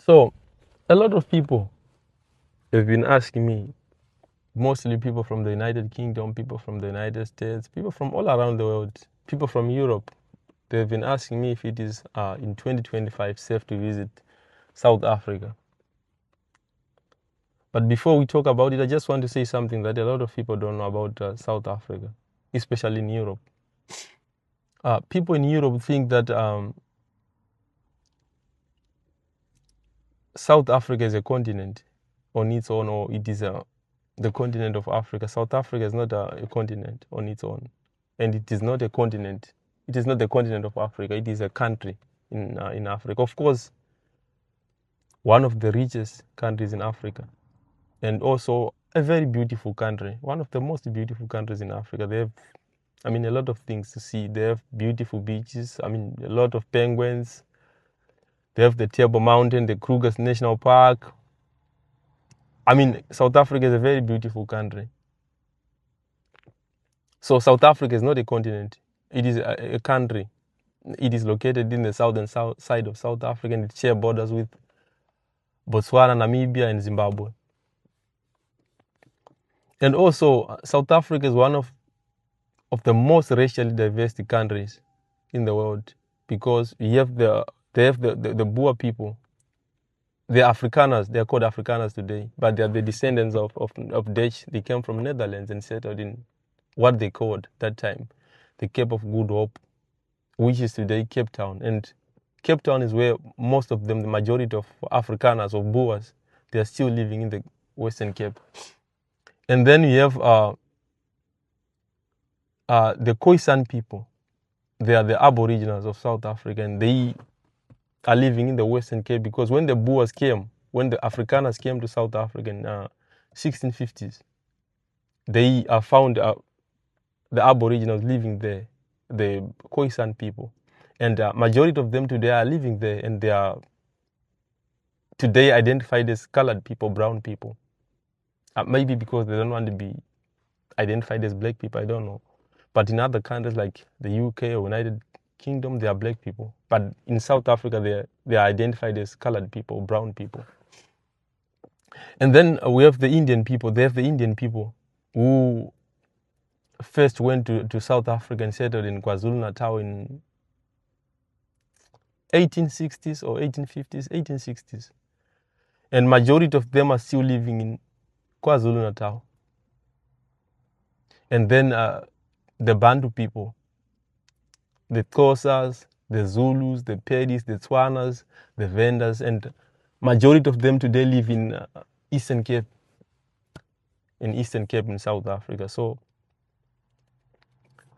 So, a lot of people have been asking me, mostly people from the United Kingdom, people from the United States, people from all around the world, people from Europe. They've been asking me if it is in 2025 safe to visit South Africa. But before we talk about it, I just want to say something that a lot of people don't know about South Africa, especially in Europe. People in Europe think that South Africa is a continent on its own, or it is the continent of Africa. South Africa is not a continent on its own, and it is not a continent. It is not the continent of Africa. It is a country in Africa. Of course, one of the richest countries in Africa, and also a very beautiful country. One of the most beautiful countries in Africa. They have, a lot of things to see. They have beautiful beaches. A lot of penguins. They have the Table Mountain, the Kruger National Park. South Africa is a very beautiful country. So South Africa is not a continent. It is a country. It is located in the southern side of South Africa, and it shares borders with Botswana, Namibia, and Zimbabwe. And also, South Africa is one of the most racially diverse countries in the world, because they have the Boer people. They're Afrikaners. They're called Afrikaners today, but they are the descendants of Dutch. They came from Netherlands and settled in what they called that time the Cape of Good Hope, which is today Cape Town. And Cape Town is where most of them, the majority of Afrikaners or Boers, they are still living in the Western Cape. And then you have the Khoisan people. They are the Aboriginals of South Africa, and they are living in the Western Cape, because when the Boers came, when the Afrikaners came to South Africa in 1650s, they found the Aboriginals living there, the Khoisan people. And majority of them today are living there, and they are today identified as colored people, brown people. Maybe because they don't want to be identified as black people, I don't know. But in other countries like the UK or United Kingdom, they are black people. But in South Africa, they are identified as colored people, brown people. And then we have the Indian people. They have the Indian people who first went to South Africa and settled in KwaZulu-Natal in 1860s or 1850s, 1860s. And majority of them are still living in KwaZulu-Natal. And then the Bantu people, the Xhosas, the Zulus, the Pedis, the Tswanas, the Vendas, and majority of them today live in Eastern Cape. In Eastern Cape in South Africa. So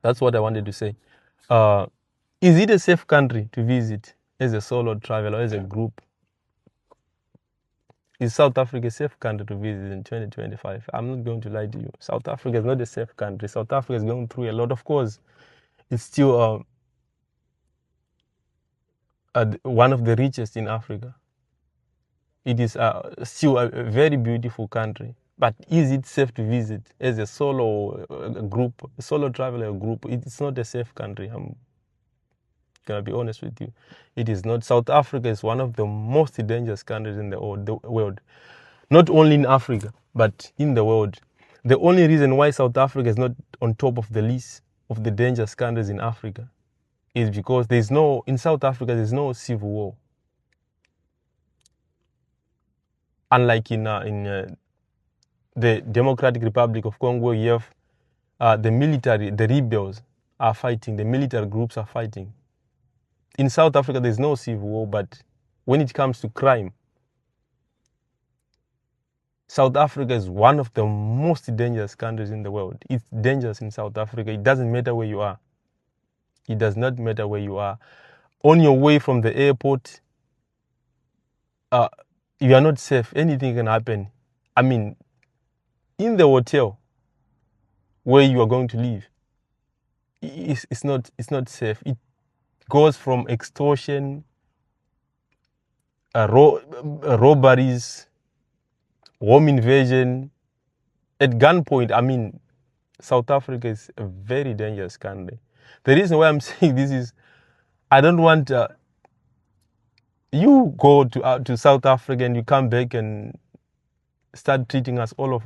that's what I wanted to say. Is it a safe country to visit as a solo traveler, as a group? Is South Africa a safe country to visit in 2025? I'm not going to lie to you. South Africa is not a safe country. South Africa is going through a lot. Of course, it's still one of the richest in Africa. It is still a very beautiful country. But is it safe to visit as a solo group, a solo traveler group? It's not a safe country. I'm going to be honest with you. It is not. South Africa is one of the most dangerous countries in the world. Not only in Africa, but in the world. The only reason why South Africa is not on top of the list of the dangerous countries in Africa is because in South Africa, there's no civil war. Unlike in the Democratic Republic of Congo, you have the military, the rebels are fighting, the military groups are fighting. In South Africa, there's no civil war, but when it comes to crime, South Africa is one of the most dangerous countries in the world. It's dangerous in South Africa. It doesn't matter where you are. It does not matter where you are. On your way from the airport, you are not safe. Anything can happen. In the hotel where you are going to live, it's not safe. It goes from extortion, robberies, home invasion, at gunpoint. South Africa is a very dangerous country. The reason why I'm saying this is I don't want You go to South Africa and you come back and start treating us all of,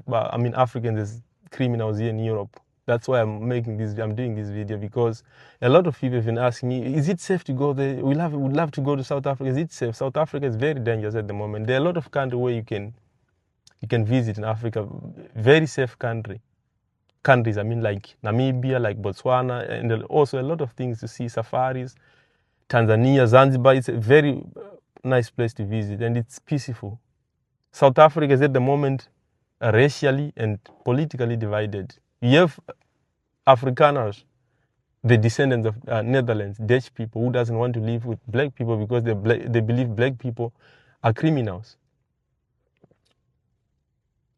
Africans as criminals here in Europe. That's why I'm doing this video, because a lot of people have been asking me, is it safe to go there? We'd love to go to South Africa. Is it safe? South Africa is very dangerous at the moment. There are a lot of countries where you can visit in Africa, very safe countries, like Namibia, like Botswana, and also a lot of things to see, safaris. Tanzania, Zanzibar, it's a very nice place to visit, and it's peaceful. South Africa is at the moment racially and politically divided. You have Afrikaners, the descendants of Netherlands, Dutch people, who doesn't want to live with black people because they believe black people are criminals.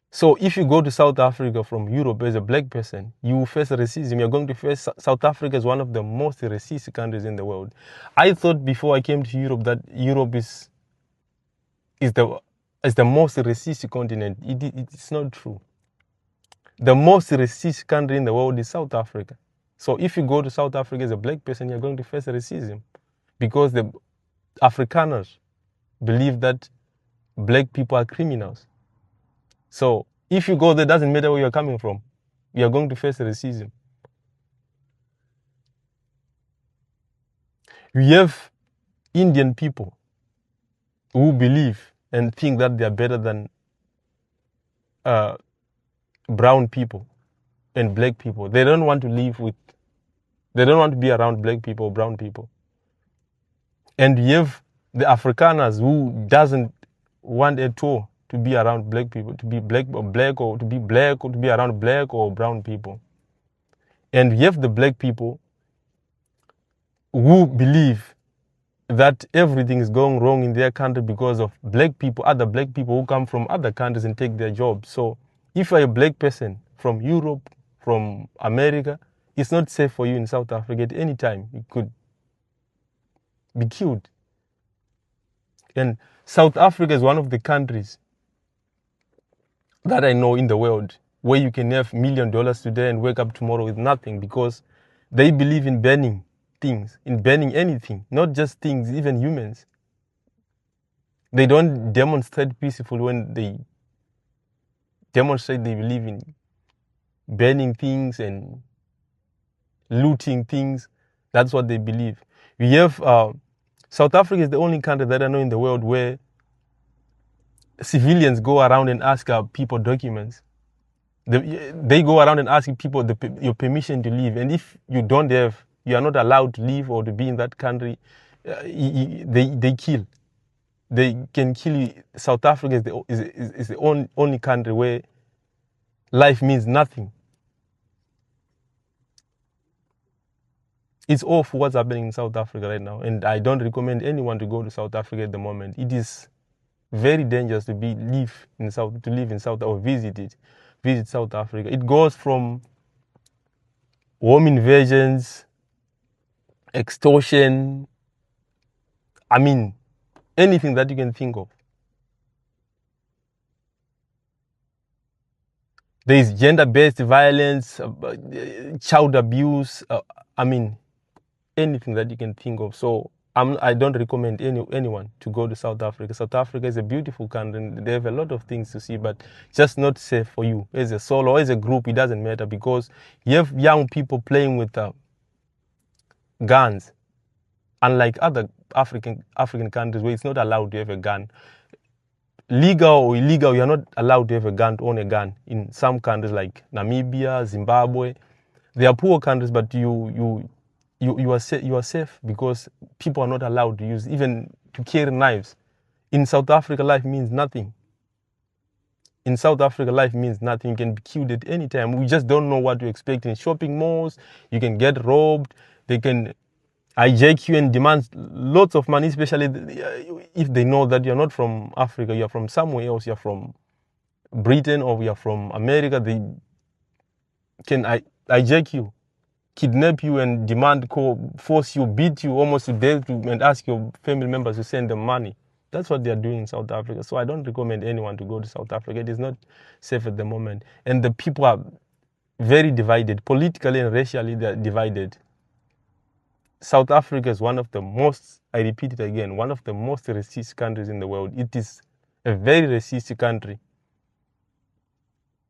So if you go to South Africa from Europe as a black person, you will face racism. You're going to face, South Africa is one of the most racist countries in the world. I thought before I came to Europe that Europe is the most racist continent. It's not true. The most racist country in the world is South Africa. So if you go to South Africa as a black person, you're going to face racism, because the Afrikaners believe that black people are criminals. So if you go there, it doesn't matter where you're coming from, you're going to face racism. We have Indian people who believe and think that they are better than brown people and black people. They don't want to be around black people or brown people. And you have the Afrikaners who doesn't want at all to be around black people, to be black or to be black, or to be around black or brown people. And you have the black people who believe that everything is going wrong in their country because of other black people who come from other countries and take their jobs. So if you're a black person from Europe, from America, it's not safe for you in South Africa at any time. You could be killed. And South Africa is one of the countries that I know in the world where you can have $1 million today and wake up tomorrow with nothing, because they believe in banning things, in banning anything, not just things, even humans. They don't demonstrate peacefully when they demonstrate they believe in banning things and looting things. That's what they believe. We have South Africa is the only country that I know in the world where civilians go around and ask people documents. They go around and ask people your permission to leave, and if you don't have, you are not allowed to leave or to be in that country, they kill. They can kill you. South Africa is the only country where life means nothing. It's awful what's happening in South Africa right now, and I don't recommend anyone to go to South Africa at the moment. It is very dangerous to live in South or visit South Africa. It goes from home invasions, extortion, anything that you can think of. There is gender-based violence, child abuse, anything that you can think of. So I don't recommend anyone to go to South Africa. South Africa is a beautiful country, and they have a lot of things to see, but just not safe for you. As a solo or as a group, it doesn't matter, because you have young people playing with guns, unlike other African countries where it's not allowed to have a gun. Legal or illegal, you're not allowed to have a gun, to own a gun. In some countries like Namibia, Zimbabwe, they are poor countries, but you are safe because people are not allowed to use, even to carry knives. In South Africa, life means nothing. In South Africa, life means nothing. You can be killed at any time. We just don't know what to expect in shopping malls. You can get robbed. They can hijack you and demand lots of money, especially if they know that you're not from Africa, you're from somewhere else, you're from Britain or you're from America. They can hijack you, kidnap you, and force you, beat you almost to death, and ask your family members to send them money. That's what they're doing in South Africa. So I don't recommend anyone to go to South Africa. It is not safe at the moment. And the people are very divided. Politically and racially, they're divided. South Africa is one of the most, I repeat it again, one of the most racist countries in the world. It is a very racist country.